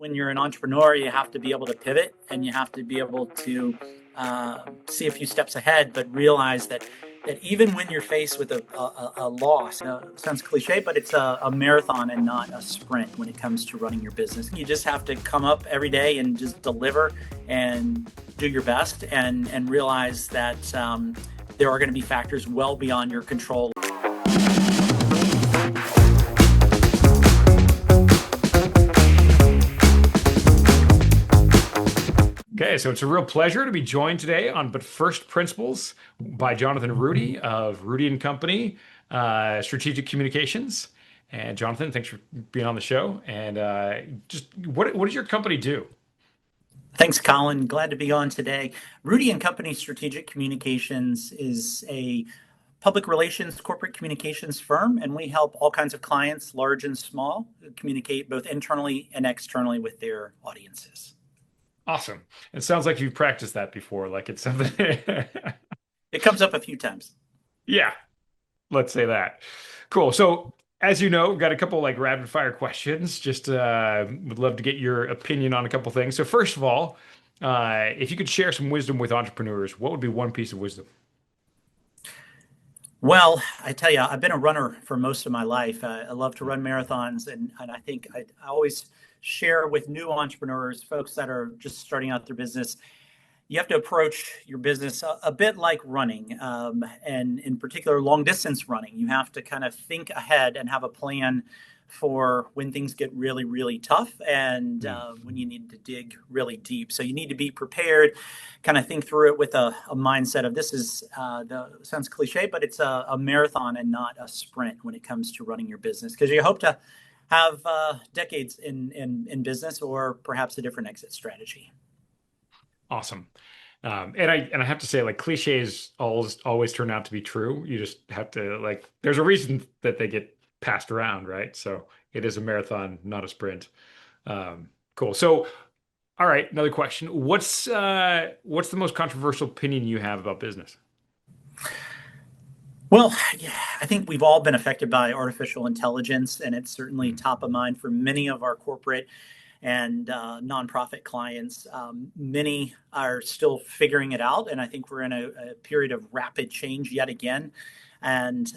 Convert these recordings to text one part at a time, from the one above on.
when you're an entrepreneur, you have to be able to pivot and you have to be able to see a few steps ahead, but realize that even when you're faced with a loss, sounds cliche, but it's a marathon and not a sprint when it comes to running your business. You just have to come up every day and just deliver and do your best and realize that there are going to be factors well beyond your control. Okay, so it's a real pleasure to be joined today on But First Principles by Jonathan Rhudy of Rhudy and Company, Strategic Communications. And Jonathan, thanks for being on the show. And just what does your company do? Thanks, Colin. Glad to be on today. Rhudy and Company Strategic Communications is a public relations corporate communications firm, and we help all kinds of clients, large and small, communicate both internally and externally with their audiences. Awesome. It sounds like you've practiced that before, like it's something. It comes up a few times. Yeah, let's say that. Cool. So, as you know, we've got a couple like rapid fire questions. Just would love to get your opinion on a couple things. So, first of all, if you could share some wisdom with entrepreneurs, what would be one piece of wisdom? Well, I tell you, I've been a runner for most of my life. I love to run marathons, and I think I always share with new entrepreneurs, folks that are just starting out their business, you have to approach your business a bit like running, and in particular, long distance running. You have to kind of think ahead and have a plan for when things get really, really tough and when you need to dig really deep. So you need to be prepared, kind of think through it with a mindset of this is, sounds cliche, but it's a marathon and not a sprint when it comes to running your business, because you hope to have decades in business or perhaps a different exit strategy. Awesome. And I have to say, like cliches always turn out to be true. You just have to like. There's a reason that they get passed around, right? So it is a marathon, not a sprint. Cool. So, all right, another question. What's the most controversial opinion you have about business? Well, yeah, I think we've all been affected by artificial intelligence, and it's certainly top of mind for many of our corporate and nonprofit clients. Many are still figuring it out, and I think we're in a period of rapid change yet again. And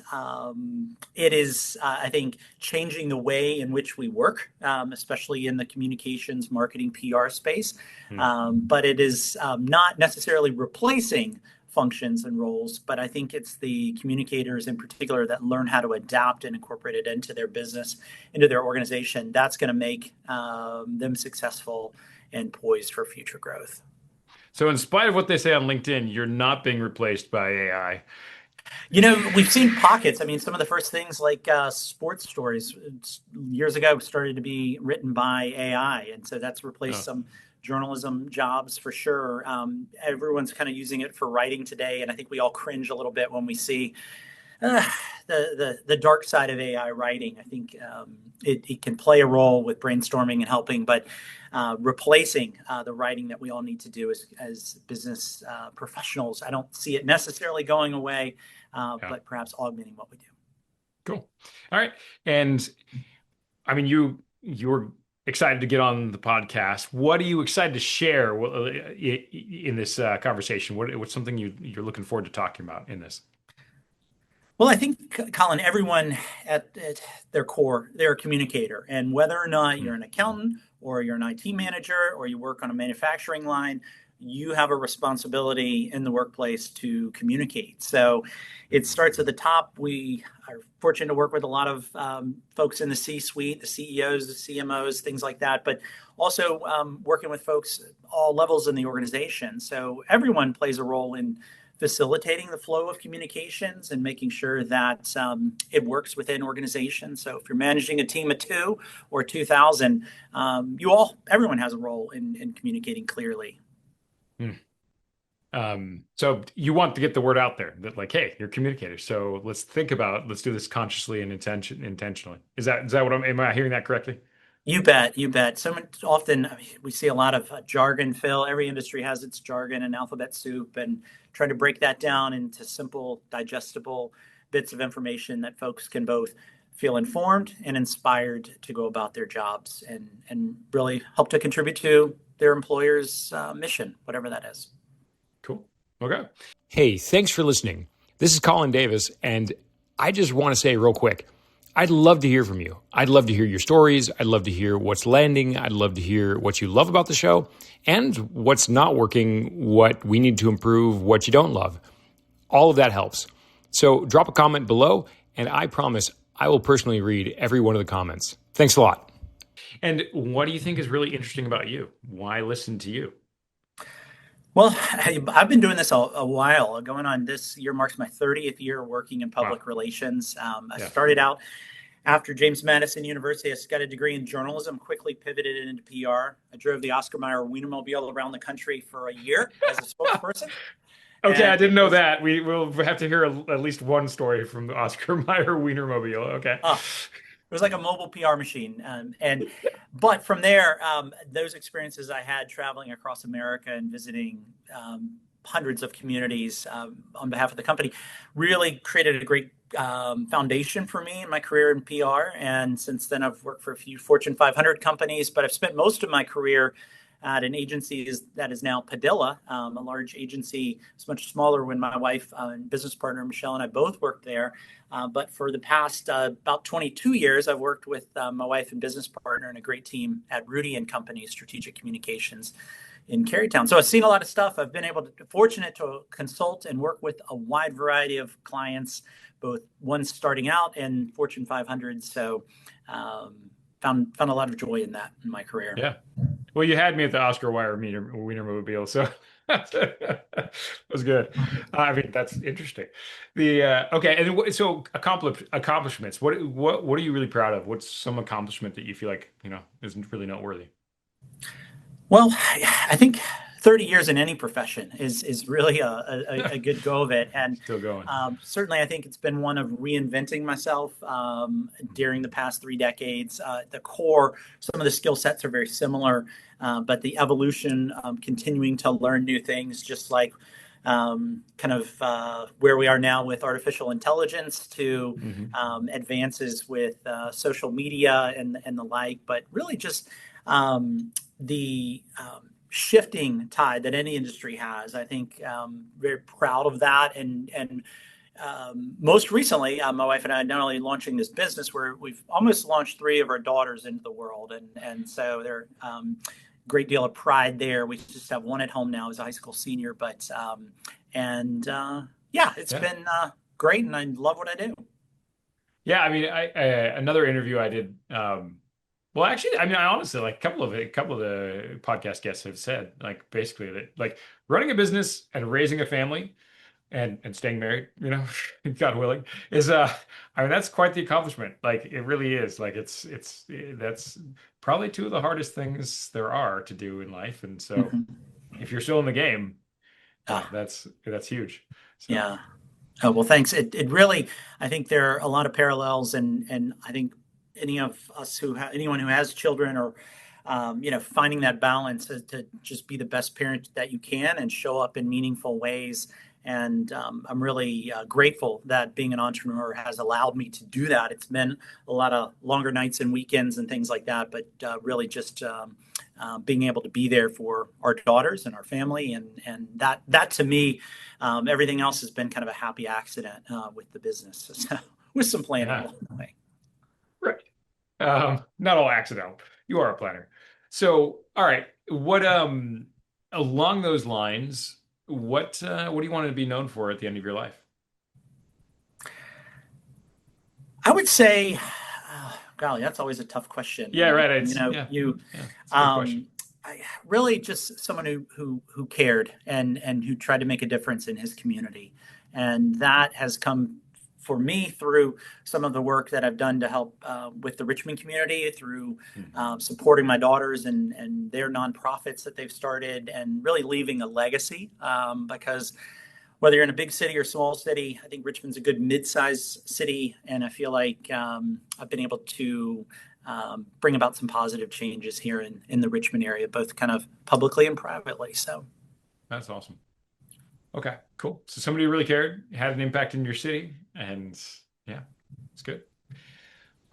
it is, I think, changing the way in which we work, especially in the communications, marketing, PR space. But it is not necessarily replacing functions and roles, but I think it's the communicators in particular that learn how to adapt and incorporate it into their business, into their organization. That's going to make them successful and poised for future growth. So, in spite of what they say on LinkedIn, you're not being replaced by AI. You know, we've seen pockets. I mean, some of the first things like sports stories years ago started to be written by AI. And so that's replaced some journalism jobs for sure. Everyone's kind of using it for writing today. And I think we all cringe a little bit when we see the dark side of AI writing. I think it can play a role with brainstorming and helping, but replacing the writing that we all need to do as business professionals, I don't see it necessarily going away, but perhaps augmenting what we do. Cool. All right. And I mean, you're excited to get on the podcast. What are you excited to share in this conversation? What's something you're looking forward to talking about in this? Well, I think, Colin, everyone at their core, they're a communicator. And whether or not you're an accountant or you're an IT manager or you work on a manufacturing line, you have a responsibility in the workplace to communicate. So it starts at the top. We are fortunate to work with a lot of folks in the C-suite, the CEOs, the CMOs, things like that, but also working with folks at all levels in the organization. So everyone plays a role in facilitating the flow of communications and making sure that it works within organizations. So if you're managing a team of 2 or 2,000, everyone has a role in communicating clearly. So you want to get the word out there that like, hey, you're communicators. So let's do this consciously and intentionally. Is that am I hearing that correctly? You bet. You bet. So often we see a lot of jargon, Phil. Every industry has its jargon and alphabet soup, and trying to break that down into simple, digestible bits of information that folks can both feel informed and inspired to go about their jobs and really help to contribute to their employer's mission, whatever that is. Cool. Okay. Hey, thanks for listening. This is Colin Davis, and I just want to say real quick, I'd love to hear from you. I'd love to hear your stories. I'd love to hear what's landing. I'd love to hear what you love about the show and what's not working, what we need to improve, what you don't love. All of that helps. So drop a comment below, and I promise I will personally read every one of the comments. Thanks a lot. And what do you think is really interesting about you? Why listen to you? Well, I've been doing this a while. Going on this year marks my 30th year working in public relations. I started out after James Madison University. I got a degree in journalism, quickly pivoted into PR. I drove the Oscar Mayer Wienermobile around the country for a year as a spokesperson. Okay, I didn't know that. We will have to hear at least one story from the Oscar Mayer Wienermobile. Okay. It was like a mobile PR machine. But from there, those experiences I had traveling across America and visiting hundreds of communities on behalf of the company really created a great foundation for me in my career in PR. And since then, I've worked for a few Fortune 500 companies, but I've spent most of my career at an agency that is now Padilla, a large agency. It's much smaller when my wife and business partner, Michelle, and I both worked there. But for the past about 22 years, I've worked with my wife and business partner and a great team at Rhudy and Company, Strategic Communications in Carytown. So I've seen a lot of stuff. I've been fortunate to consult and work with a wide variety of clients, both ones starting out and Fortune 500. So found a lot of joy in that in my career. Yeah. Well, you had me at the Oscar Mayer Wienermobile, so that was good. I mean, that's interesting. Okay, and so accomplishments. What are you really proud of? What's some accomplishment that you feel like isn't really noteworthy? Well, I think 30 years in any profession is really a good go of it. And still going. Certainly, I think it's been one of reinventing myself during the past 3 decades. The core, some of the skill sets are very similar, but the evolution, continuing to learn new things, just like where we are now with artificial intelligence to advances with social media and the like, but really just the shifting tide that any industry has. I think very proud of that. And most recently, my wife and I are not only launching this business where we've almost launched 3 of our daughters into the world. And so there's great deal of pride there. We just have one at home now as a high school senior, but it's been great. And I love what I do. Yeah. I mean, another interview I did, well, actually, I mean, I honestly, like a couple of the podcast guests have said, like, basically that, like, running a business and raising a family and staying married, God willing, is I mean, that's quite the accomplishment. Like, it really is. Like, that's probably 2 of the hardest things there are to do in life. And so, if you're still in the game, that's huge. So. Yeah. Oh, well, thanks. It really, I think there are a lot of parallels, and I think anyone who has children or finding that balance to just be the best parent that you can and show up in meaningful ways. And I'm really grateful that being an entrepreneur has allowed me to do that. It's been a lot of longer nights and weekends and things like that, but really just being able to be there for our daughters and our family, and that to me, everything else has been kind of a happy accident with the business, so, with some planning along the way. Right. Not all accidental. You are a planner. So, all right. What along those lines, what do you want to be known for at the end of your life? I would say, golly, that's always a tough question. Yeah, right. I really just someone who cared and who tried to make a difference in his community, and that has come for me through some of the work that I've done to help with the Richmond community, through supporting my daughters and their nonprofits that they've started, and really leaving a legacy. Because whether you're in a big city or small city, I think Richmond's a good mid-sized city, and I feel like I've been able to bring about some positive changes here in the Richmond area, both kind of publicly and privately. So that's awesome. Okay, cool. So somebody really cared, had an impact in your city, and yeah, it's good.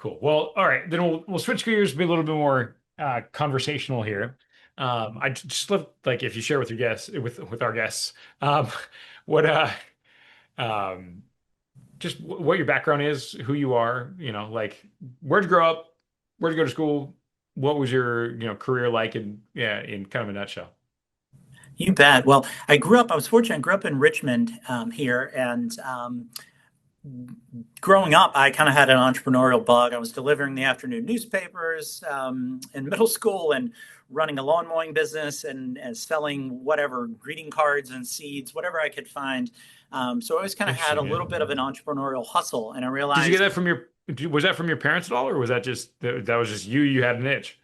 Cool. Well, all right, then we'll switch gears, be a little bit more conversational here. I just love like if you share with your guests with our guests, um, what um, just what your background is, who you are, like where'd you grow up, where'd you go to school, what was your career like, in yeah, in kind of a nutshell. You bet. Well, I was fortunate, I grew up in Richmond here, and growing up, I kind of had an entrepreneurial bug. I was delivering the afternoon newspapers in middle school and running a lawn mowing business and selling whatever, greeting cards and seeds, whatever I could find. So I always kind of had a Interesting. Yeah. little bit of an entrepreneurial hustle. And I Did you get realized, that from was that from your parents at all, or was that just that was just you had an itch?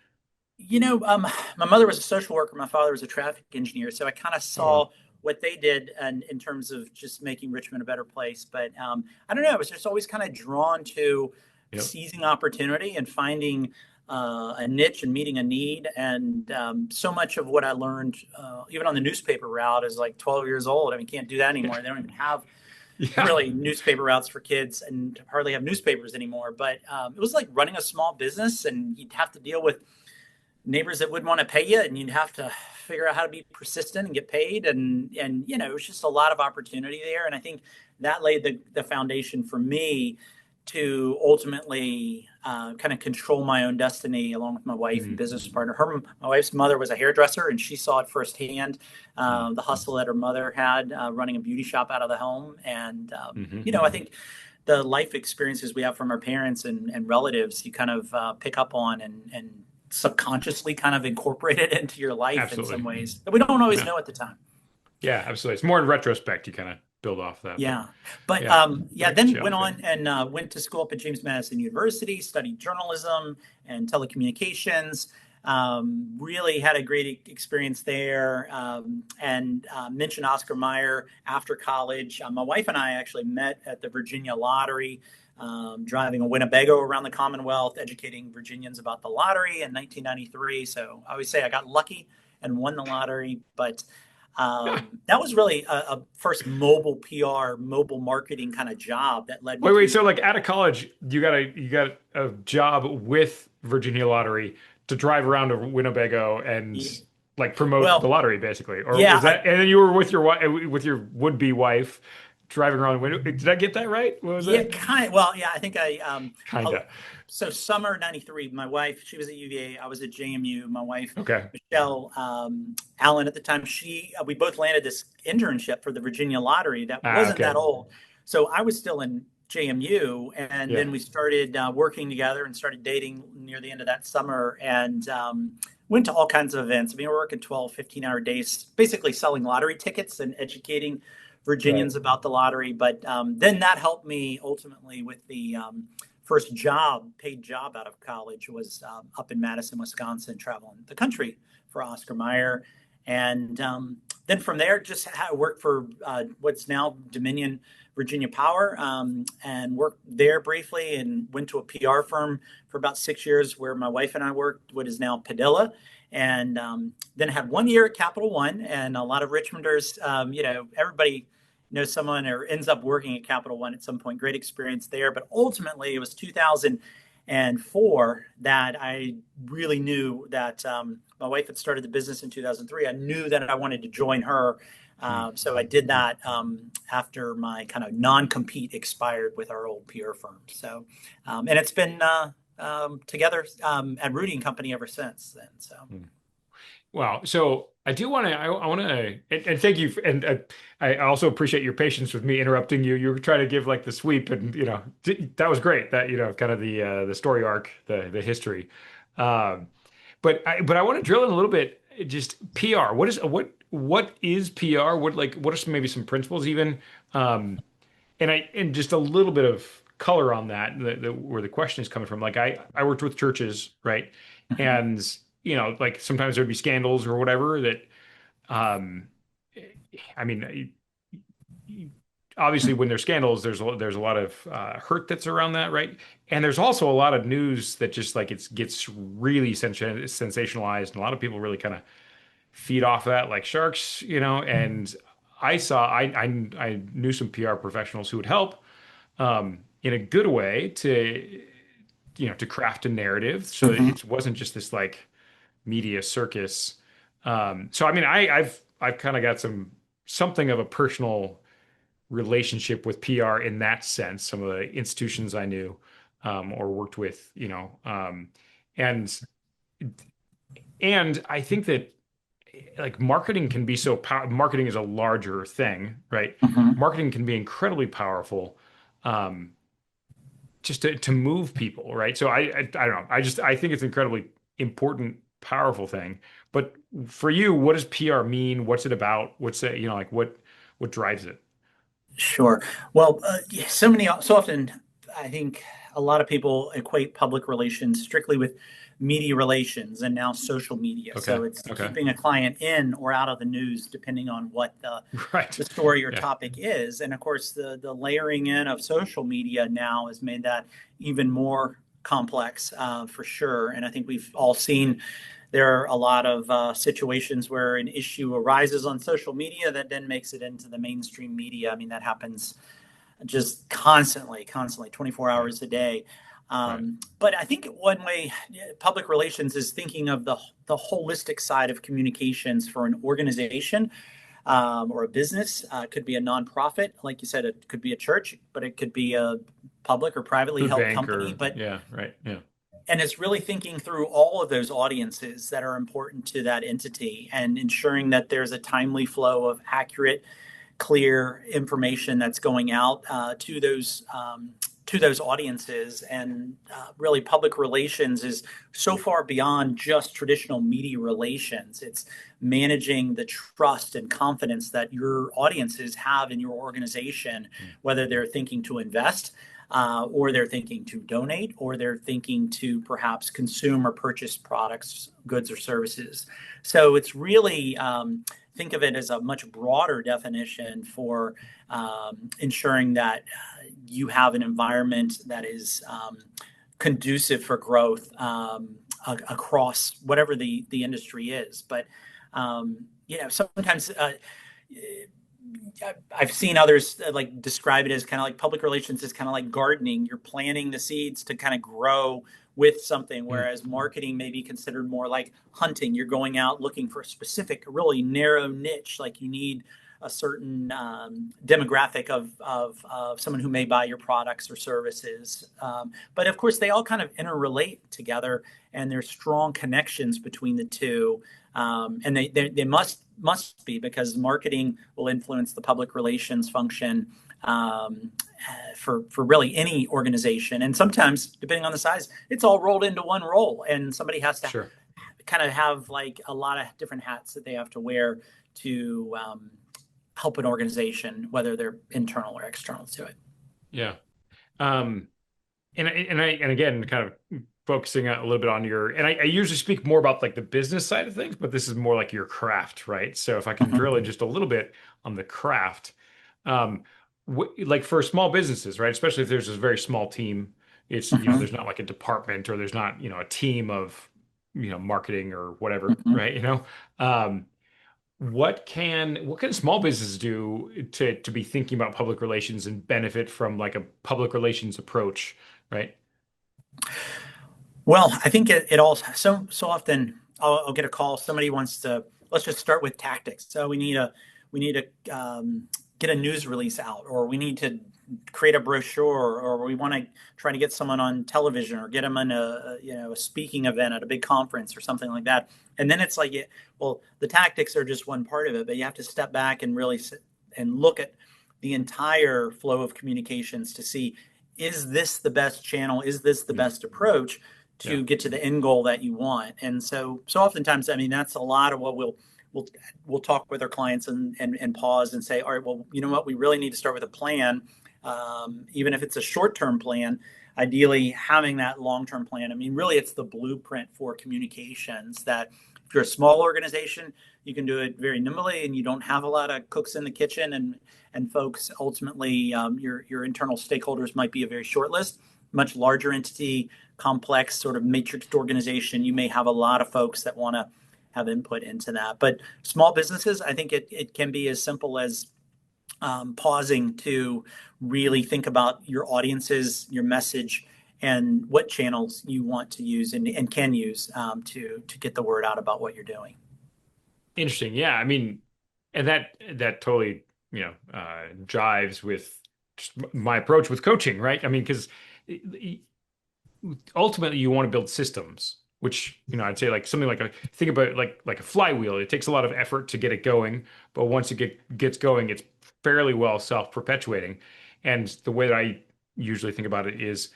my mother was a social worker, my father was a traffic engineer, so I kind of Oh, wow. saw what they did and in terms of just making Richmond a better place. But I don't know, I was just always kind of drawn to Yep. seizing opportunity and finding a niche and meeting a need. And so much of what I learned, even on the newspaper route, is like 12 years old. I mean, can't do that anymore. They don't even have Yeah. really newspaper routes for kids and hardly have newspapers anymore. But it was like running a small business, and you'd have to deal with neighbors that wouldn't want to pay you, and you'd have to figure out how to be persistent and get paid. And it was just a lot of opportunity there. And I think that laid the foundation for me to ultimately kind of control my own destiny along with my wife and Mhm. business partner. My wife's mother was a hairdresser, and she saw it firsthand, Mhm. the hustle that her mother had running a beauty shop out of the home. And Mhm. I think the life experiences we have from our parents and relatives, you kind of pick up on and subconsciously kind of incorporate it into your life in some Absolutely. ways that we don't always Yeah. know at the time. Yeah, absolutely. It's more in retrospect you kind of build off that, but Yeah. But yeah, yeah, very good then went job. Yeah. on and went to school up at James Madison University, studied journalism and telecommunications. Really had a great experience there. And mentioned Oscar Mayer after college. My wife and I actually met at the Virginia Lottery, driving a Winnebago around the Commonwealth, educating Virginians about the lottery in 1993. So I always say I got lucky and won the lottery. But that was really a first mobile PR, mobile marketing kind of job that led me Wait. through. So like out of college, you got a job with Virginia Lottery to drive around to Winnebago and like promote the Well, lottery basically, or yeah, was that? And then you were with your wife, with your would-be wife, driving around. Did I get that right? What was yeah, that? kind of. Well, yeah, I think Kinda. so summer '93, my wife, she was at UVA, I was at JMU. My wife, Okay. Michelle Allen, at the time, we both landed this internship for the Virginia Lottery that wasn't that Okay. old. So I was still in JMU, and Yeah. then we started working together and started dating near the end of that summer, and went to all kinds of events. I mean, we're working 12, 15-hour days, basically selling lottery tickets and educating Right. Virginians about the lottery. But then that helped me ultimately with the first job, paid job out of college, was up in Madison, Wisconsin, traveling the country for Oscar Mayer. And then from there, just worked for what's now Dominion Virginia Power, and worked there briefly, and went to a PR firm for about 6 years where my wife and I worked, what is now Padilla. And then had 1 year at Capital One, and a lot of Richmonders, everybody knows someone or ends up working at Capital One at some point. Great experience there. But ultimately, it was 2004 that I really knew that my wife had started the business in 2003. I knew that I wanted to join her. Hmm. So I did that after my kind of non-compete expired with our old PR firm. So, and it's been together at Rhudy and Company ever since then. So. Wow. So I do want to, I want to, and thank you. And I also appreciate your patience with me interrupting you. You were trying to give like the sweep, and that was great. That kind of the story arc, the history. Um, but I want to drill in a little bit. Just PR. What is PR? What are maybe some principles even? Um, and just a little bit of color on that, where the question is coming from. Like I worked with churches, right? Mhm. And like sometimes there'd be scandals or whatever that um I mean obviously when there's scandals there's a lot of hurt that's around that, right? And there's also a lot of news that just like it gets really sensationalized, and a lot of people really kind of feed off that like sharks, and I knew some PR professionals who would help in a good way to craft a narrative so that it wasn't just this like media circus. So I mean, I've kind of got something of a personal relationship with PR in that sense. Some of the institutions I knew or worked with, and I think that like marketing can be marketing is a larger thing, right? Hmm. Marketing can be incredibly powerful. Um, just to move people, right? So I don't know. I think it's incredibly important, powerful thing. But for you, what does PR mean? What's it about? What's it, like what drives it? Sure. Well, yeah, so often, I think a lot of people equate public relations strictly with media relations and now social media. Okay. So it's Okay. keeping a client in or out of the news, depending on what Right. the story or Yeah. topic is. And of course, the layering in of social media now has made that even more complex, for sure. And I think we've all seen there are a lot of situations where an issue arises on social media that then makes it into the mainstream media. I mean, that happens just constantly, 24 Right. hours a day. Right. But I think one way public relations is thinking of the holistic side of communications for an organization, or a business. It could be a nonprofit, like you said, it could be a church, but it could be a public or privately Food held bank company. or But yeah. Right. Yeah. and it's really thinking through all of those audiences that are important to that entity and ensuring that there's a timely flow of accurate, clear information that's going out to those audiences. And really, public relations is so far beyond just traditional media relations. It's managing the trust and confidence that your audiences have in your organization, Mm. whether they're thinking to invest, or they're thinking to donate, or they're thinking to perhaps consume or purchase products, goods, or services. So it's really, think of it as a much broader definition for ensuring that you have an environment that is conducive for growth, across whatever the industry is. But sometimes I've seen others like describe it as kind of like public relations is kind of like gardening. You're planting the seeds to kind of grow with something, Mm. whereas marketing may be considered more like hunting. You're going out looking for a specific, really narrow niche. Like you need a certain demographic of someone who may buy your products or services. But of course, they all kind of interrelate together, and there's strong connections between the two. And they must be, because marketing will influence the public relations function, for really any organization. And sometimes, depending on the size, it's all rolled into one role, and somebody has to Sure. kind of have like a lot of different hats that they have to wear to help an organization, whether they're internal or external to it. Yeah. Um, and again, kind of focusing a little bit on I usually speak more about like the business side of things, but this is more like your craft, right? So if I can drill in Mhm. just a little bit on the craft, um, like for small businesses, right? Especially if there's a very small team, there's Mhm. not like a department or there's not, a team of, marketing or whatever, Mhm. right? Um, what can small businesses do to be thinking about public relations and benefit from like a public relations approach, right? Well, I think it all so often I'll get a call. Somebody wants to, let's just start with tactics. So we need to get a news release out, or we need to create a brochure, or we want to try to get someone on television, or get them in a speaking event at a big conference or something like that. And then it's like, yeah, well, the tactics are just one part of it, but you have to step back and really sit and look at the entire flow of communications to see, is this the best channel? Is this the Mm. best approach Yeah, to get to the end goal that you want? And so oftentimes, I mean, that's a lot of what we'll we'll talk with our clients and pause and say, all right, well, you know what, we really need to start with a plan, even if it's a short-term plan. Ideally, having that long-term plan. I mean, really, it's the blueprint for communications. That if you're a small organization, you can do it very nimbly, and you don't have a lot of cooks in the kitchen, and folks. Ultimately, your internal stakeholders might be a very short list. Much larger entity, complex sort of matrixed organization, you may have a lot of folks that want to have input into that. But small businesses, I think it can be as simple as pausing to really think about your audiences, your message, and what channels you want to use and can use to get the word out about what you're doing. Interesting. Yeah. I mean, and that totally, jives with just my approach with coaching, right? I mean, because ultimately you want to build systems, which, I'd say like something like think about it like a flywheel. It takes a lot of effort to get it going, but once it gets going, it's fairly well self-perpetuating. And the way that I usually think about it is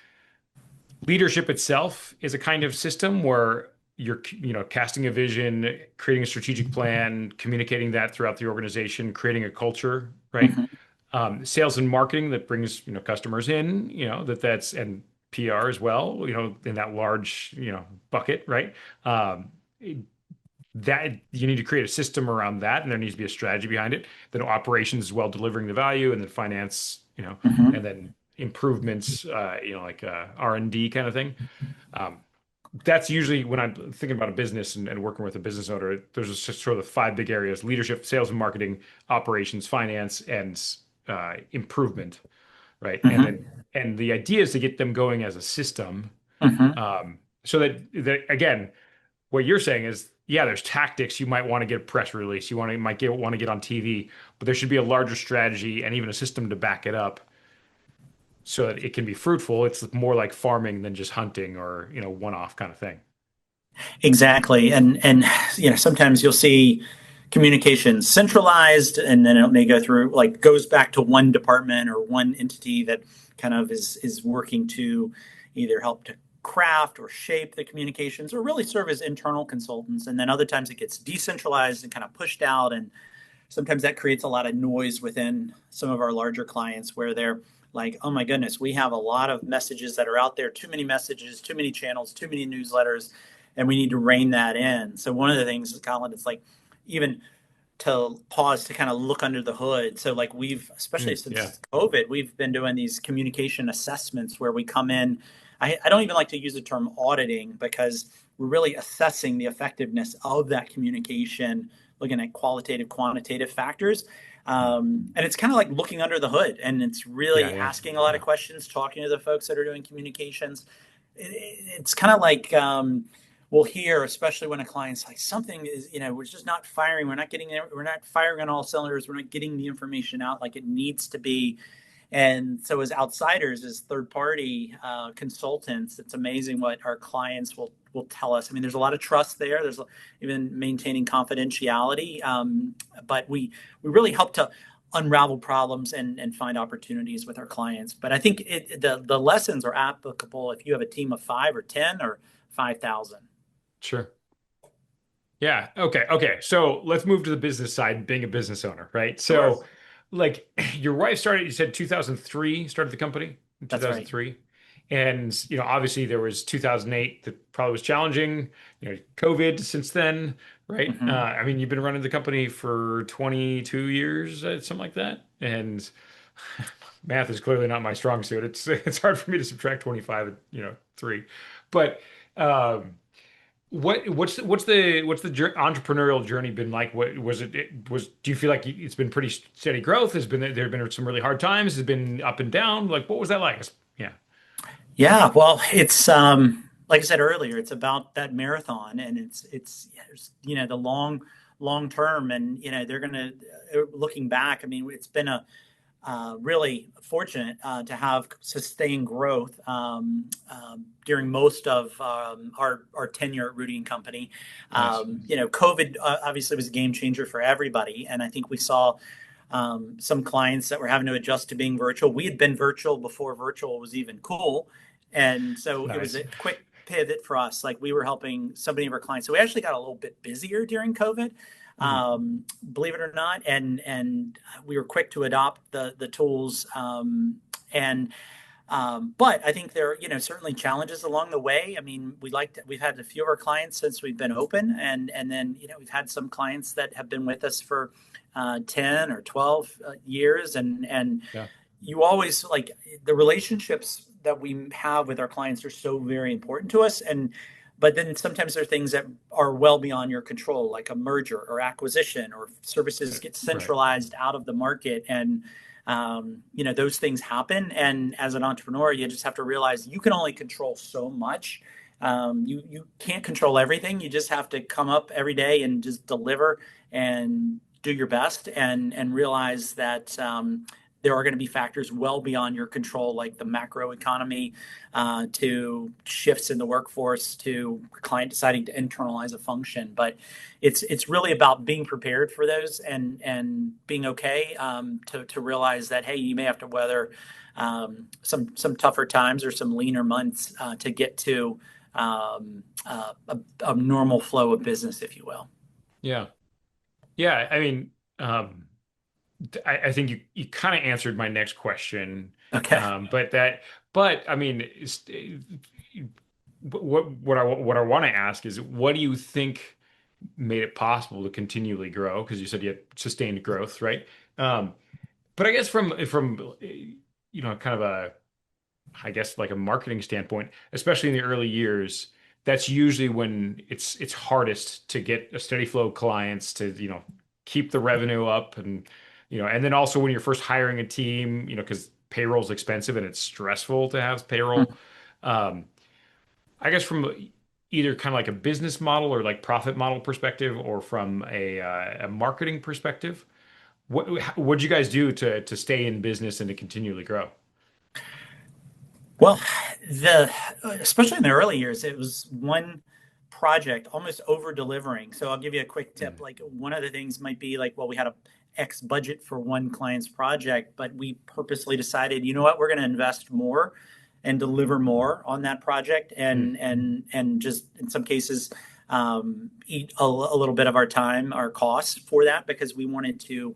leadership itself is a kind of system where you're, casting a vision, creating a strategic plan, communicating that throughout the organization, creating a culture, right? Mm-hmm. Sales and marketing that brings, customers in, that's and PR as well, in that large, bucket, right? Um, that you need to create a system around that, and there needs to be a strategy behind it. Then operations as well, delivering the value, and then finance, Mm-hmm. and then improvements, like R&D kind of thing. Um, that's usually when I'm thinking about a business and working with a business owner. There's just sort of five big areas: leadership, sales and marketing, operations, finance, and improvement, right? And the idea is to get them going as a system, Mm-hmm. so that again, what you're saying is, yeah, there's tactics. You might want to get a press release. You want to get on TV, but there should be a larger strategy and even a system to back it up so that it can be fruitful. It's more like farming than just hunting or, one-off kind of thing. Exactly. And sometimes you'll see communications centralized, and then it may go through, like, goes back to one department or one entity that kind of is working to either help to craft or shape the communications or really serve as internal consultants. And then other times it gets decentralized and kind of pushed out, and sometimes that creates a lot of noise within some of our larger clients where they're like, oh my goodness, we have a lot of messages that are out there, too many messages, too many channels, too many newsletters, and we need to rein that in. So one of the things, Colin, it's like even to pause to kind of look under the hood. So like especially Yeah. since COVID, we've been doing these communication assessments where we come in. I don't even like to use the term auditing because we're really assessing the effectiveness of that communication, looking at qualitative, quantitative factors. And it's kind of like looking under the hood, and it's Yeah. really Yeah. asking a lot of Yeah. questions, talking to the folks that are doing communications. It's kind of like we'll hear, especially when a client's like, something is, we're just not firing. We're not firing on all cylinders. We're not getting the information out like it needs to be. And so as outsiders, as third party consultants, it's amazing what our clients will tell us. I mean, there's a lot of trust there. There's even maintaining confidentiality. But we really help to unravel problems and find opportunities with our clients. But I think the lessons are applicable if you have a team of 5 or 10 or 5,000. Sure. Yeah. Okay. Okay. So let's move to the business side, being a business owner, right? Sure. So, like, your wife started, you said 2003, started the company in That's right. 2003. And, obviously there was 2008 that probably was challenging, COVID since then, right? Hmm. I mean, you've been running the company for 22 years, something like that. And math is clearly not my strong suit. It's hard for me to subtract 25, three. But, what's the entrepreneurial journey been like? What was it? Do you feel like it's been pretty steady growth? There have been some really hard times? Has it been up and down? Like, what was that like? Yeah. Yeah, well, it's like I said earlier, it's about that marathon, and the long term, and they're gonna looking back. I mean, it's been a really fortunate to have sustained growth during most of our tenure at Rhudy and Company. Nice. COVID obviously was a game changer for everybody, and I think we saw some clients that were having to adjust to being virtual. We had been virtual before virtual was even cool, and so it was Nice. a quick pivot for us. Like, we were helping so many of our clients, so we actually got a little bit busier during COVID, Hmm. believe it or not, and we were quick to adopt the tools. And But I think there are, certainly challenges along the way. I mean, we've had a few of our clients since we've been open, and then we've had some clients that have been with us for 10 or 12 years, and Yeah. you always like the relationships that we have with our clients are so very important to us. But then sometimes there are things that are well beyond your control, like a merger or acquisition, or services get Right. centralized out of the market, and those things happen. And as an entrepreneur, you just have to realize you can only control so much. You can't control everything. You just have to come up every day and just deliver and do your best, and realize that there are going to be factors well beyond your control, like the macro economy, to shifts in the workforce, to a client deciding to internalize a function. But it's really about being prepared for those, and being okay, to realize that, hey, you may have to weather some tougher times or some leaner months, to get to a normal flow of business, if you will. Yeah. Yeah. I mean, I think you kind of answered my next question. Okay. But I mean, what I want to ask is, what do you think made it possible to continually grow? Because you said you had sustained growth, right? But I guess from kind of I guess like a marketing standpoint, especially in the early years, that's usually when it's hardest to get a steady flow of clients to, keep the revenue up, and then also when you're first hiring a team, because payroll's expensive and it's stressful to have payroll. Um, I guess from either kind of like a business model or like profit model perspective, or from a marketing perspective, what'd you guys do to stay in business and to continually grow? Well, the especially in the early years, it was one project almost over delivering. So I'll give you a quick tip. Mm, Like, one of the things might be like, well, we had a X budget for one client's project, but we purposely decided, you know what, we're going to invest more and deliver more on that project, mm, and just in some cases, eat a little bit of our time, our costs for that, because we wanted to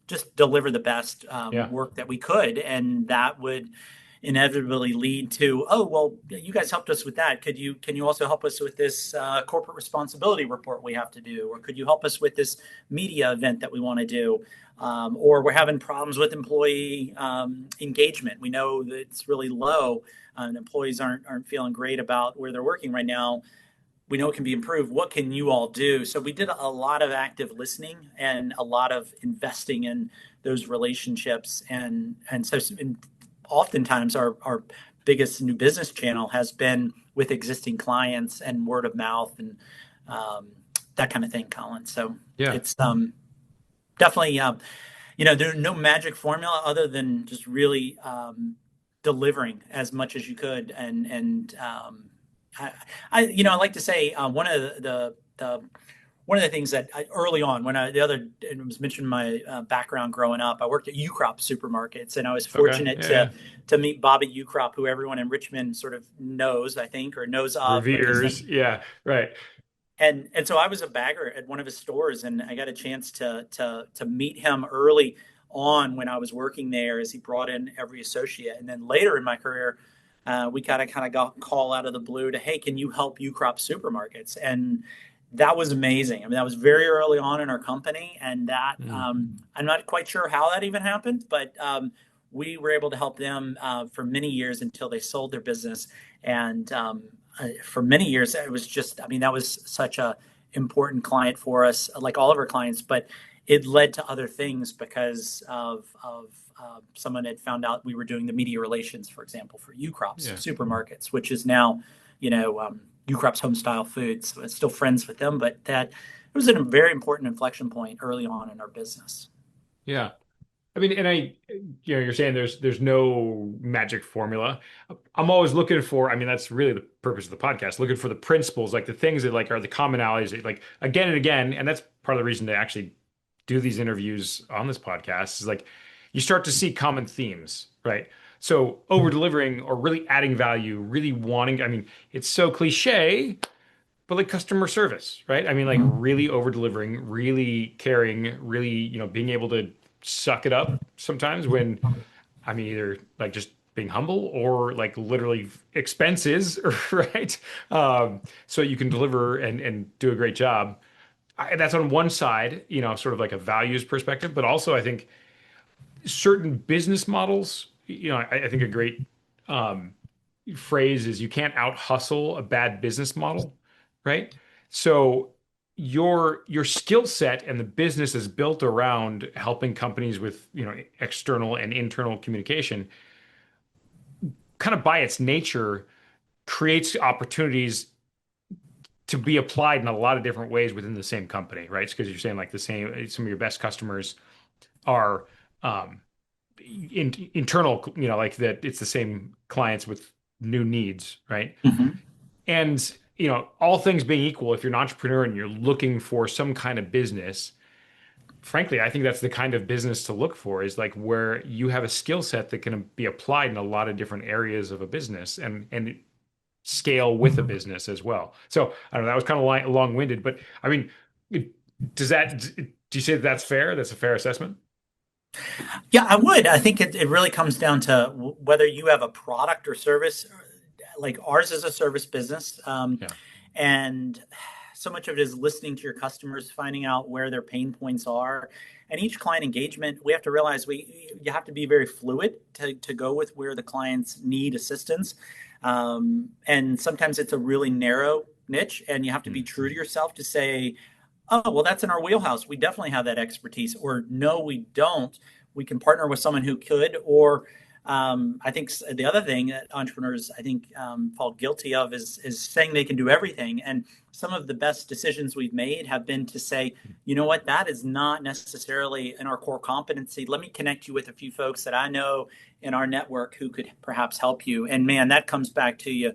just deliver the best yeah. work that we could, and that would inevitably lead to, oh, well, you guys helped us with that, can you also help us with this corporate responsibility report we have to do, or could you help us with this media event that we want to do, or we're having problems with employee engagement, we know that it's really low, and employees aren't feeling great about where they're working right now, we know it can be improved, what can you all do? So we did a lot of active listening and a lot of investing in those relationships, and so, and oftentimes our biggest new business channel has been with existing clients and word of mouth, and um, that kind of thing, Colin. So Yeah. it's definitely, there's no magic formula other than just really delivering as much as you could. And I like to say, one of the one of the things that early on, when it was mentioned my background growing up, I worked at Ucrop supermarkets, and I was Okay. fortunate Yeah. Yeah. to meet Bobby Ucrop, who everyone in Richmond sort of knows, I think, or knows of, because Reveres. Yeah. Right. and so I was a bagger at one of his stores, and I got a chance to meet him early on when I was working there, as he brought in every associate, and then later in my career, we kind of got a call out of the blue to, hey, can you help Ucrop supermarkets? And that was amazing. I mean, that was very early on in our company, and that Mm. I'm not quite sure how that even happened, but we were able to help them for many years until they sold their business, and for many years it was just, I mean, that was such a important client for us, like all of our clients, but it led to other things because of someone had found out we were doing the media relations, for example, for Ucrop's Yeah. supermarkets, which is now, Ucrop's Home Style Foods. So, still friends with them, but that it was a very important inflection point early on in our business. Yeah. I mean, and you're saying there's no magic formula. I'm always looking for, I mean, that's really the purpose of the podcast, looking for the principles, like the things that like are the commonalities, that, like again and again, and that's part of the reason to actually do these interviews on this podcast is like you start to see common themes, right? So over delivering or really adding value, really wanting, I mean, it's so cliche, but like customer service, right? I mean, like really over delivering, really caring, really, being able to suck it up sometimes when I mean, either like just being humble or like literally expenses, right? So you can deliver and do a great job. That's on one side, sort of like a values perspective, but also I think certain business models, I think a great um, phrase is you can't out hustle a bad business model, right? So, your skill set and the business is built around helping companies with, external and internal communication, kind of by its nature creates opportunities to be applied in a lot of different ways within the same company, right? Because you're saying like the same, some of your best customers are internal, like that it's the same clients with new needs, right? Mhm. And, all things being equal, if you're an entrepreneur and you're looking for some kind of business, frankly, I think that's the kind of business to look for, is like where you have a skill set that can be applied in a lot of different areas of a business and scale with a business as well. So I don't know, that was kind of long-winded, but I mean, do you say that's fair? That's a fair assessment? Yeah, I would. I think it really comes down to whether you have a product or service. Like ours is a service business, Yeah. and so much of it is listening to your customers, finding out where their pain points are. And each client engagement, we have to realize you have to be very fluid to go with where the clients need assistance. And sometimes it's a really narrow niche, and you have to be true to yourself to say, oh, well, that's in our wheelhouse. We definitely have that expertise. Or no, we don't. We can partner with someone who could. Or I think the other thing that entrepreneurs, I think, fall guilty of is saying they can do everything. And some of the best decisions we've made have been to say, you know what, that is not necessarily in our core competency. Let me connect you with a few folks that I know in our network who could perhaps help you. And man, that comes back to you.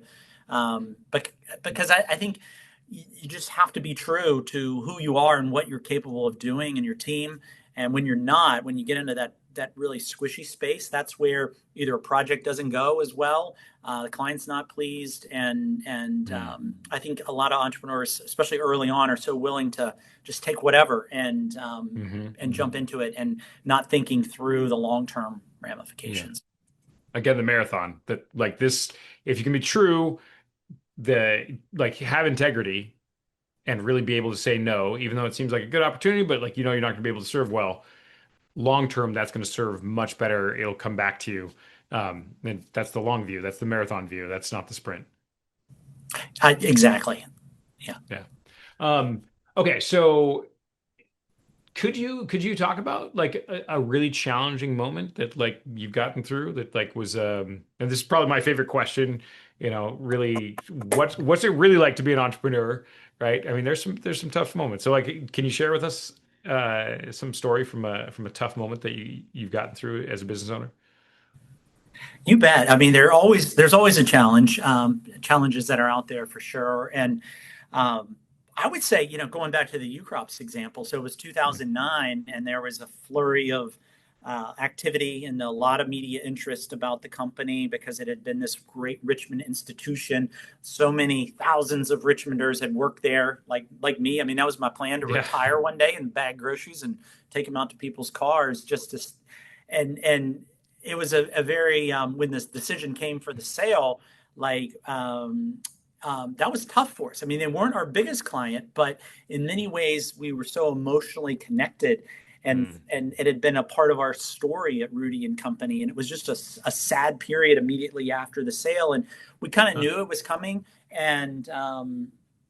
But because I think you just have to be true to who you are and what you're capable of doing and your team. And when you're not, when you get into that really squishy space, that's where either a project doesn't go as well, the client's not pleased, and I think a lot of entrepreneurs, especially early on, are so willing to just take whatever and jump into it and not thinking through the long term Yeah. ramifications. Again, the marathon that like this, if you can be true, the like have integrity and really be able to say no, even though it seems like a good opportunity, but like you're not going to be able to serve well. Long term, that's going to serve much better. It'll come back to you. And that's the long view. That's the marathon view. That's not the sprint. Exactly. Yeah. Yeah. Um, okay, so could you talk about like a really challenging moment that like you've gotten through that like was and this is probably my favorite question, really what's it really like to be an entrepreneur, right? I mean, there's some tough moments. So like can you share with us some story from a tough moment that you've gotten through as a business owner? You bet. I mean, there's always a challenge, challenges that are out there for sure. And I would say, going back to the U Crops example, so it was Mm. 2009, and there was a flurry of activity and a lot of media interest about the company because it had been this great Richmond institution. So many thousands of Richmonders had worked there, like me. I mean, that was my plan to Yeah. retire one day and bag groceries and take them out to people's cars just to, and it was a very when this decision came for the sale, like that was tough for us. I mean, they weren't our biggest client, but in many ways we were so emotionally connected, and Mm. and it had been a part of our story at Rhudy and Company, and it was just a sad period immediately after the sale, and we kind of Huh. knew it was coming, and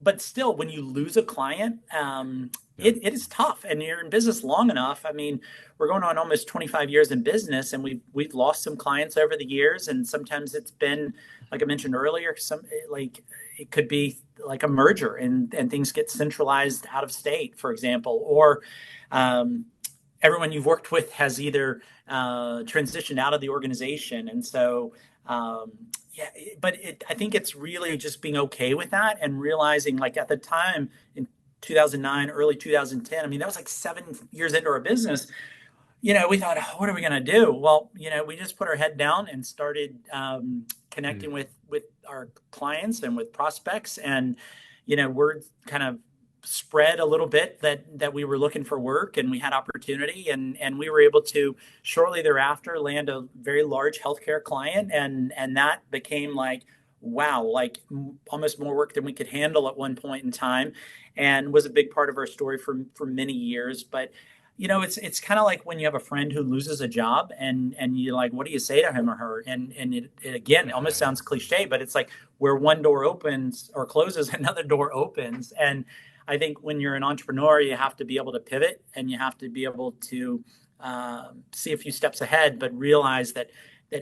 but still, when you lose a client, Yeah. it is tough, and you're in business long enough. I mean, we're going on almost 25 years in business, and we've lost some clients over the years, and sometimes it's been, like I mentioned earlier, like it could be like a merger, and things get centralized out of state, for example, or um, everyone you've worked with has either transitioned out of the organization, and so um, yeah. But I think it's really just being okay with that and realizing, like at the time in 2009, early 2010. I mean, that was like 7 years into our business. We thought, oh, what are we going to do? Well, we just put our head down and started Mm. connecting with our clients and with prospects, and word kind of spread a little bit that we were looking for work and we had opportunity, and we were able to shortly thereafter land a very large healthcare client, and that became like, wow, like almost more work than we could handle at one point in time, and was a big part of our story for many years. But it's kind of like when you have a friend who loses a job, and you're like, what do you say to him or her? And it again, it almost sounds cliche, but it's like where one door opens or closes, another door opens. And I think when you're an entrepreneur, you have to be able to pivot and you have to be able to see a few steps ahead, but realize that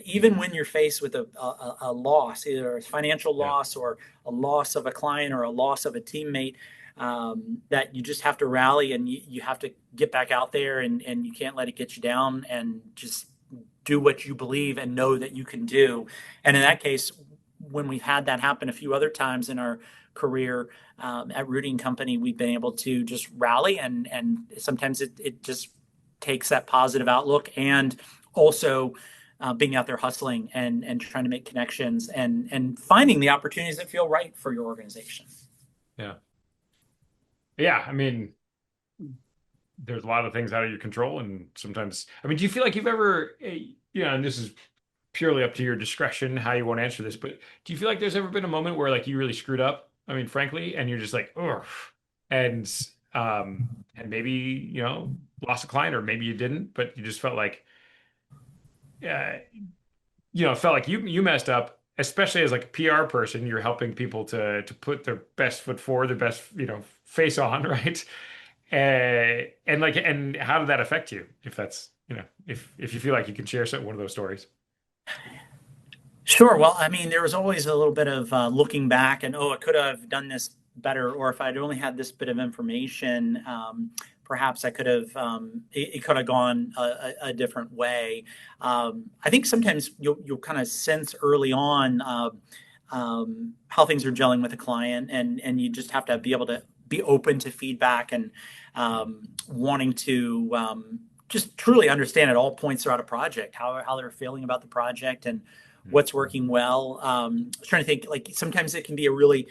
even when you're faced with a loss, either a financial Yeah. loss or a loss of a client or a loss of a teammate, that you just have to rally and you have to get back out there and you can't let it get you down and just do what you believe and know that you can do. And in that case, when we've had that happen a few other times in our career at Rhudy and Company, we've been able to just rally and sometimes it just takes that positive outlook and also being out there hustling and trying to make connections and finding the opportunities that feel right for your organization. Yeah. Yeah. I mean, there's a lot of things out of your control. And sometimes, I mean, do you feel like you've ever, and this is purely up to your discretion how you want to answer this, but do you feel like there's ever been a moment where like you really screwed up? I mean, frankly, and you're just like, ugh, and and maybe, lost a client or maybe you didn't, but you just felt like, uh, felt like you messed up, especially as like a PR person, you're helping people to put their best foot forward, their best, face on, right? And how did that affect you? If that's, if you feel like you can share one of those stories. Sure. Well, I mean, there was always a little bit of looking back and, oh, I could have done this better, or if I'd only had this bit of information, perhaps I could have, it could have gone a different way. I think sometimes you'll kind of sense early on how things are gelling with a client, and you just have to be able to be open to feedback and wanting to just truly understand at all points throughout a project how they're feeling about the project and what's working well. I was trying to think, like sometimes it can be a really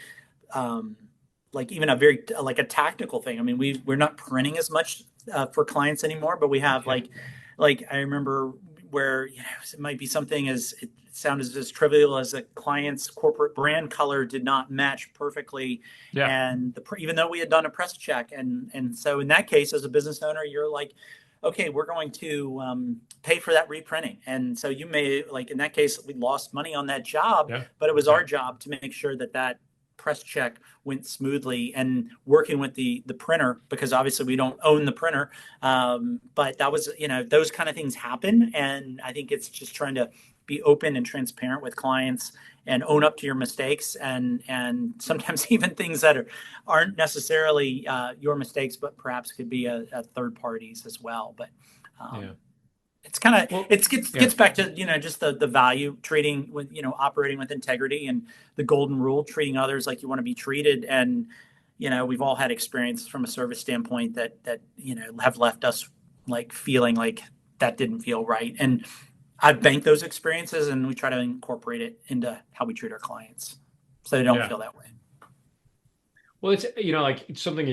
like even a very like a tactical thing. I mean, we're not printing as much for clients anymore, but we have Okay. like I remember where it might be something as it sounds as trivial as a client's corporate brand color did not match perfectly, Yeah. and even though we had done a press check, and so in that case, as a business owner, you're like, okay, we're going to pay for that reprinting. And so you may, like in that case, we lost money on that job, Yeah. but it was Yeah. our job to make sure that press check went smoothly and working with the printer, because obviously we don't own the printer. But that was, those kind of things happen. And I think it's just trying to be open and transparent with clients and own up to your mistakes and sometimes even things that aren't necessarily your mistakes, but perhaps could be a third parties as well. But Yeah. it's kind of Well, it yeah. gets back to just the value, treating with operating with integrity and the golden rule, treating others like you want to be treated. And we've all had experiences from a service standpoint that have left us like feeling like that didn't feel right. And I've banked those experiences, and we try to incorporate it into how we treat our clients so they don't Yeah. feel that way. Well, it's like it's something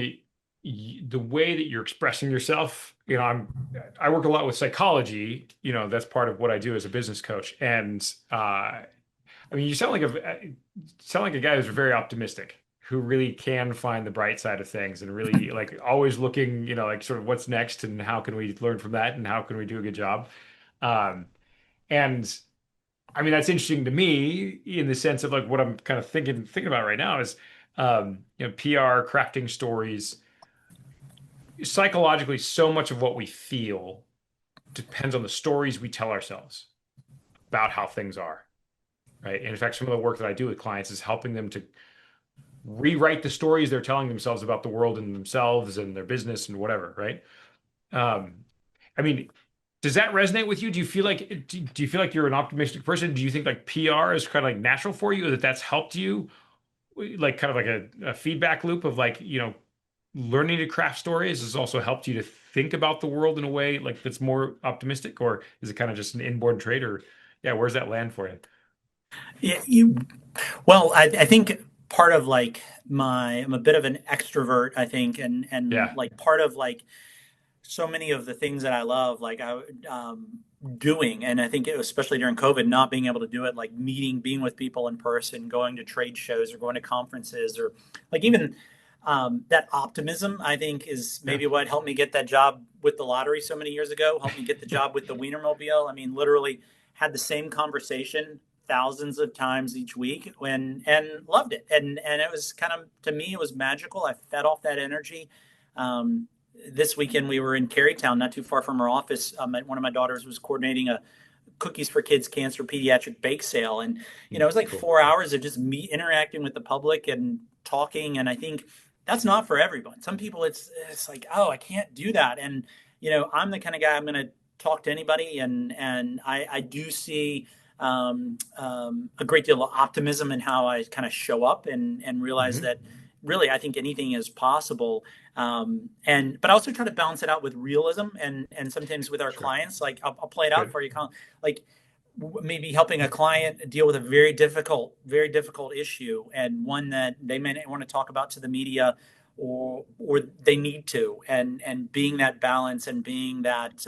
the way that you're expressing yourself. I work a lot with psychology. That's part of what I do as a business coach. And I mean, you sound like a guy who's very optimistic, who really can find the bright side of things, and really like always looking, like sort of what's next and how can we learn from that and how can we do a good job. Um, and I mean, that's interesting to me in the sense of like what I'm kind of thinking about right now is, PR, crafting stories. Psychologically, so much of what we feel depends on the stories we tell ourselves about how things are, right? And in fact, some of the work that I do with clients is helping them to rewrite the stories they're telling themselves about the world and themselves and their business and whatever, right? Um, I mean, does that resonate with you? Do you feel like you're an optimistic person? Do you think like PR is kind of like natural for you, or that that's helped you, like kind of like a feedback loop of like, learning to craft stories has also helped you to think about the world in a way like that's more optimistic, or is it kind of just an inborn trait, or yeah, where's that land for you? Yeah, well, I think part of like I'm a bit of an extrovert, I think, and Yeah. like part of like so many of the things that I love, like doing, and I think especially during COVID, not being able to do it, like being with people in person, going to trade shows or going to conferences, or like even that optimism, I think, is Yeah. maybe what helped me get that job with the lottery so many years ago, helped me get the job with the Wienermobile. I mean, literally had the same conversation thousands of times each week and loved it. And it was kind of, to me, it was magical. I fed off that energy. This weekend we were in Carytown, not too far from our office. One of my daughters was coordinating a Cookies for Kids Cancer pediatric bake sale, and it was like Cool. 4 hours of just me interacting with the public and talking. And I think that's not for everyone. Some people, it's like, oh, I can't do that. And I'm the kind of guy, I'm going to talk to anybody, and I do see a great deal of optimism in how I kind of show up and realize that really I think anything is possible. But I also try to balance it out with realism and sometimes with our clients. Like I'll play it out for you, Colin. Like maybe helping a client deal with a very difficult issue, and one that they may not want to talk about to the media, or they need to, and being that balance and being that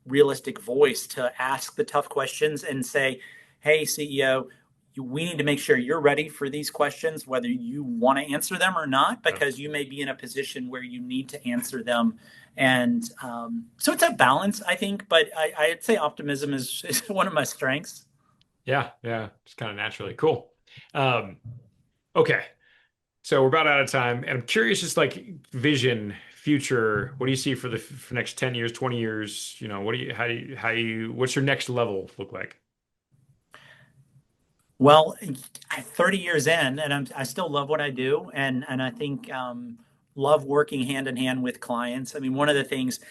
realistic voice to ask the tough questions and say, hey, CEO, we need to make sure you're ready for these questions, whether you want to answer them or not, because you may be in a position where you need to answer them. And so it's a balance, I think, but I'd say optimism is one of my strengths. Yeah, just kind of naturally. Cool. Okay. So we're about out of time, and I'm curious, just like vision, future, what do you see for next 10 years, 20 years? What's your next level look like? Well, I'm 30 years in, and I still love what I do, and I think love working hand in hand with clients. I mean, one of the things,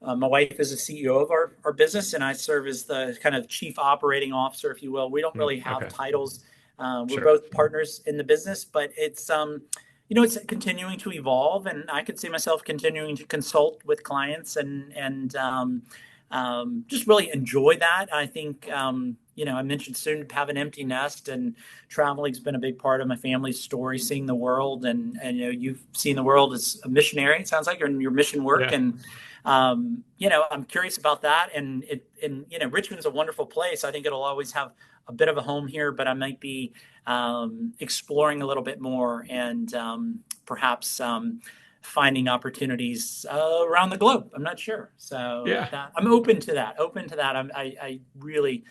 my wife is the CEO of our business, and I serve as the kind of chief operating officer, if you will. We don't really have Okay. titles. We're Sure. both partners in the business, but it's it's continuing to evolve, and I could see myself continuing to consult with clients and just really enjoy that. I think I mentioned soon to have an empty nest, and traveling's been a big part of my family's story, seeing the world, and you've seen the world as a missionary. It sounds like you're in your mission work, Yeah. and I'm curious about that. And Richmond's a wonderful place. I think it'll always have a bit of a home here, but I might be exploring a little bit more and perhaps finding opportunities around the globe. I'm not sure. So Yeah. I'm open to that. I really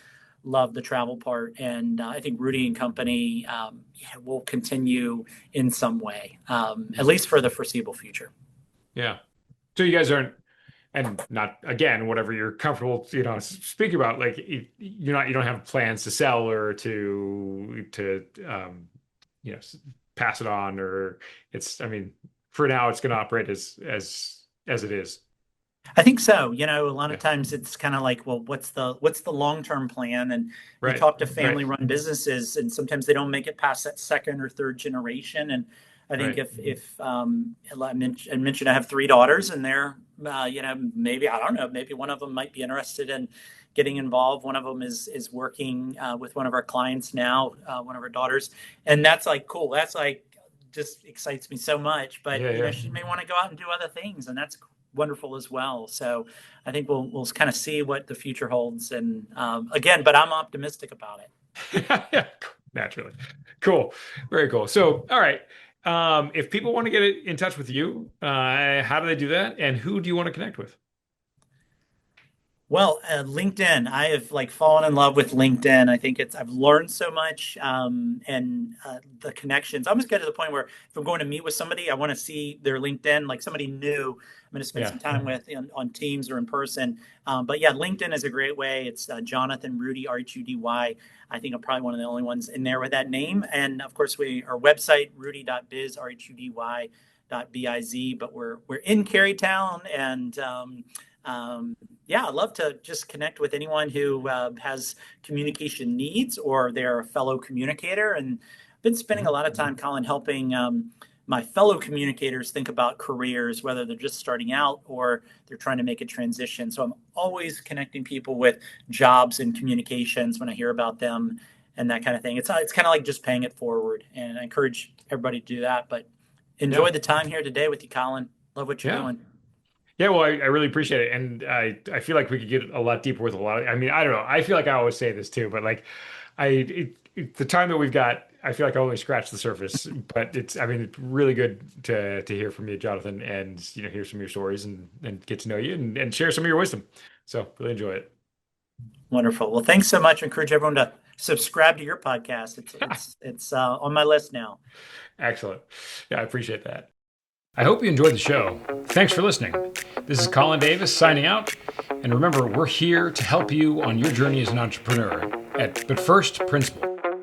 love the travel part. And I think Rhudy and Company will continue in some way, at least for the foreseeable future. Yeah. So you guys aren't, and not again, whatever you're comfortable, speaking about, like you don't have plans to sell or to you know, pass it on, or I mean, for now it's going to operate as it is. I think so. A lot Yeah. of times it's kind of like, well, what's the long-term plan? And you Right. talk to Right. family-run businesses, and sometimes they don't make it past that second or third generation. And I think Right. if I mentioned I have three daughters, and they're maybe, I don't know, maybe one of them might be interested in getting involved. One of them is working with one of our clients now, one of our daughters, and that's like cool. That's like just excites me so much. But Yeah. Yeah. she may want to go out and do other things, and that's wonderful as well. So I think we'll kind of see what the future holds. And again, but I'm optimistic about it. Yeah. Naturally. Cool. Very cool. So, all right. If people want to get in touch with you, how do they do that? And who do you want to connect with? Well, LinkedIn, I have like fallen in love with LinkedIn. I think I've learned so much, and the connections. I almost get to the point where if I'm going to meet with somebody, I want to see their LinkedIn, like somebody new I'm going to spend Yeah. some time with on Teams or in person. But yeah, LinkedIn is a great way. It's Jonathan Rhudy, Rhudy. I think I'm probably one of the only ones in there with that name. And of course, our website, rhudy.biz, rhudy.biz. But we're in Carytown, and yeah, I'd love to just connect with anyone who has communication needs or they're a fellow communicator. And I've been spending a lot of time, Colin, helping my fellow communicators think about careers, whether they're just starting out or they're trying to make a transition. So I'm always connecting people with jobs and communications when I hear about them and that kind of thing. It's kind of like just paying it forward. And I encourage everybody to do that. But enjoy Yeah. the time here today with you, Colin. Love what you're Yeah. doing. Yeah, well, I really appreciate it. And I feel like we could get a lot deeper with a lot I mean, I don't know. I feel like I always say this too, but like the time that we've got, I feel like I only scratched the surface, but I mean, it's really good to hear from you, Jonathan, and, hear some of your stories and get to know you and share some of your wisdom. So really enjoy it. Wonderful. Well, thanks so much. I encourage everyone to subscribe to your podcast. It's on my list now. Excellent. Yeah, I appreciate that. I hope you enjoyed the show. Thanks for listening. This is Colin Davis signing out. And remember, we're here to help you on your journey as an entrepreneur at But First Principle.